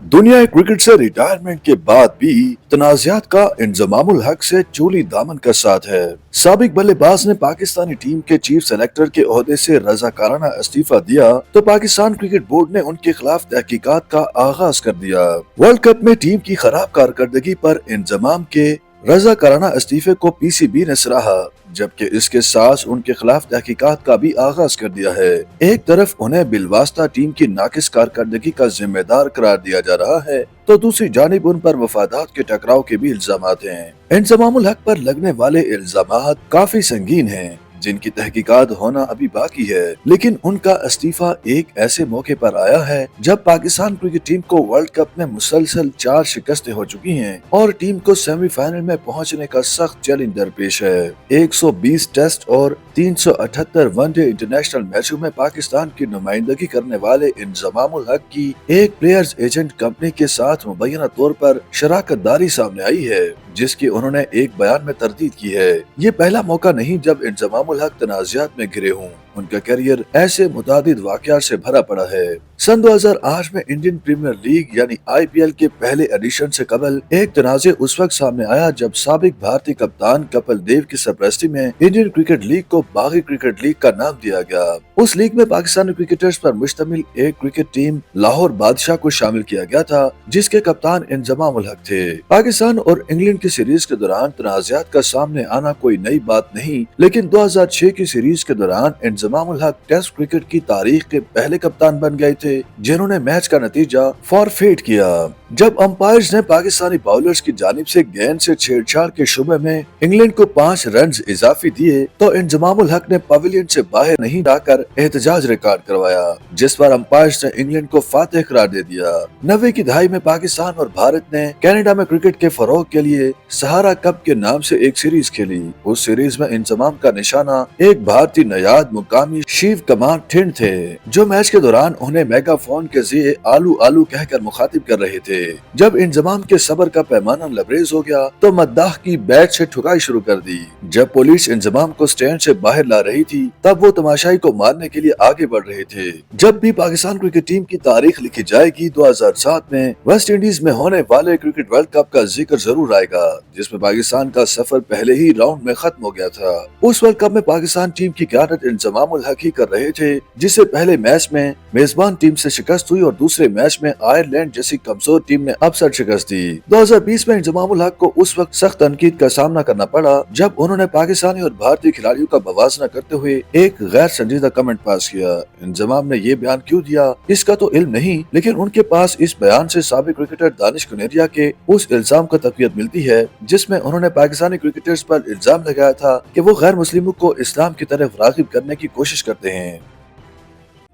दुनिया क्रिकेट से रिटायरमेंट के बाद भी तनाज़ात का इंजमामुल हक से चोली दामन का साथ है। साबिक बल्लेबाज ने पाकिस्तानी टीम के चीफ सेलेक्टर के ओहदे से रजाकाराना इस्तीफा दिया तो पाकिस्तान क्रिकेट बोर्ड ने उनके खिलाफ तहकीकात का आगाज कर दिया। वर्ल्ड कप में टीम की खराब कारकर्दगी पर इंजमाम के रजाकाराना इस्तीफे को पीसीबी ने सराहा, जबकि इसके साथ उनके खिलाफ तहकीकात का भी आगाज कर दिया है। एक तरफ उन्हें बिलवास्ता टीम की नाकिस कारकर्दगी का जिम्मेदार करार दिया जा रहा है तो दूसरी जानिब उन पर वफादात के टकराव के भी इल्जामात हैं। इंजमामुल हक पर लगने वाले इल्जामात काफी संगीन हैं, जिनकी तहकीकात होना अभी बाकी है, लेकिन उनका इस्तीफा एक ऐसे मौके पर आया है जब पाकिस्तान क्रिकेट टीम को वर्ल्ड कप में मुसलसल 4 शिकस्तें हो चुकी हैं और टीम को सेमीफाइनल में पहुंचने का सख्त चैलेंज दरपेश है। 120 टेस्ट और 378 वनडे इंटरनेशनल मैचों में पाकिस्तान की नुमाइंदगी करने वाले इंजमामुल हक की एक प्लेयर्स एजेंट कंपनी के साथ मुबैना तौर पर शराकतदारी सामने आई है, जिसकी उन्होंने एक बयान में तरदीद की है। ये पहला मौका नहीं जब इंजमामुल हक तनाज़ात में घिरे हों। उनका करियर ऐसे मुतादिद वाक़यात से भरा पड़ा है। सन 2008 में इंडियन प्रीमियर लीग यानी आईपीएल के पहले एडिशन से कबल एक तनाज़े उस वक्त सामने आया जब साबिक भारतीय कप्तान कपिल देव की सरपरस्ती में इंडियन क्रिकेट लीग को बागी क्रिकेट लीग का नाम दिया गया। उस लीग में पाकिस्तानी क्रिकेटर्स पर मुश्तमिल एक क्रिकेट टीम लाहौर बादशाह को शामिल किया गया था, जिसके कप्तान इंजमामुल हक थे। पाकिस्तान और इंग्लैंड की सीरीज के दौरान तनाज़ात का सामने आना कोई नई बात नहीं, लेकिन 2006 की सीरीज के दौरान इंजमामुल हक टेस्ट क्रिकेट की तारीख के पहले कप्तान बन गए थे जिन्होंने मैच का नतीजा फॉरफेट किया। जब अंपायर्स ने पाकिस्तानी बाउलर्स की जानिब से गेंद से छेड़छाड़ के शुबे में इंग्लैंड को 5 रन इजाफी दिए तो इंजमामुल हक ने पवेलियन से बाहर नहीं आकर एहतजाज रिकॉर्ड करवाया, जिस पर अंपायर्स ने इंग्लैंड को फातेह करार दे दिया। 90 की दहाई में पाकिस्तान और भारत ने कनाडा में क्रिकेट के फरोग के लिए सहारा कप के नाम से एक सीरीज खेली। उस सीरीज में इंजमाम का निशाना एक भारतीय नयाद मुकामी शिव कुमार ठिंड थे, जो मैच के दौरान उन्हें मेगाफोन के जरिए आलू आलू कहकर मुखातिब कर रहे थे। जब इंजमाम के सब्र का पैमाना लबरेज हो गया तो मद्दाह की बैट से ठुकाई शुरू कर दी। जब पुलिस इंजमाम को स्टैंड से बाहर ला रही थी तब वो तमाशाई को मारने के लिए आगे बढ़ रहे थे। जब भी पाकिस्तान क्रिकेट टीम की तारीख लिखी जाएगी 2007 में वेस्ट इंडीज में होने वाले क्रिकेट वर्ल्ड कप का जिक्र जरूर आएगा, जिसमें पाकिस्तान का सफर पहले ही राउंड में खत्म हो गया था। उस वर्ल्ड कप में पाकिस्तान टीम की क़यादत इंजमामुल हक ही कर रहे थे, जिससे पहले मैच में मेजबान टीम से शिकस्त हुई और दूसरे मैच में आयरलैंड जैसी कमजोर टीम ने अपसेट शिकस्त दी। 2020 में इंजमामुल हक को उस वक्त सख्त तनकीद का सामना करना पड़ा जब उन्होंने पाकिस्तानी और भारतीय खिलाड़ियों का बवाजना करते हुए एक गैर संजीदा कमेंट पास किया। इंजमाम ने ये बयान क्यों दिया इसका तो इल्म नहीं, लेकिन उनके पास इस बयान से साबिक क्रिकेटर दानिश कनेरिया के उस इल्जाम का तक़वियत मिलती है जिसमें उन्होंने पाकिस्तानी क्रिकेटर्स पर इल्जाम लगाया था कि वो गैर मुस्लिमों को इस्लाम की तरफ राग़िब करने की कोशिश करते हैं।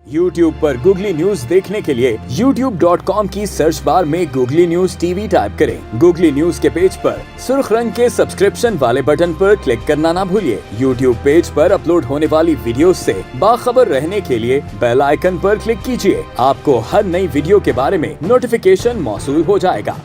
YouTube पर गूगली न्यूज देखने के लिए youtube.com की सर्च बार में गूगली न्यूज टीवी टाइप करें। गूगली न्यूज के पेज पर सुर्ख रंग के सब्सक्रिप्शन वाले बटन पर क्लिक करना ना भूलिए। YouTube पेज पर अपलोड होने वाली वीडियोस से बाखबर रहने के लिए बेल आइकन पर क्लिक कीजिए। आपको हर नई वीडियो के बारे में नोटिफिकेशन मौसूल हो जाएगा।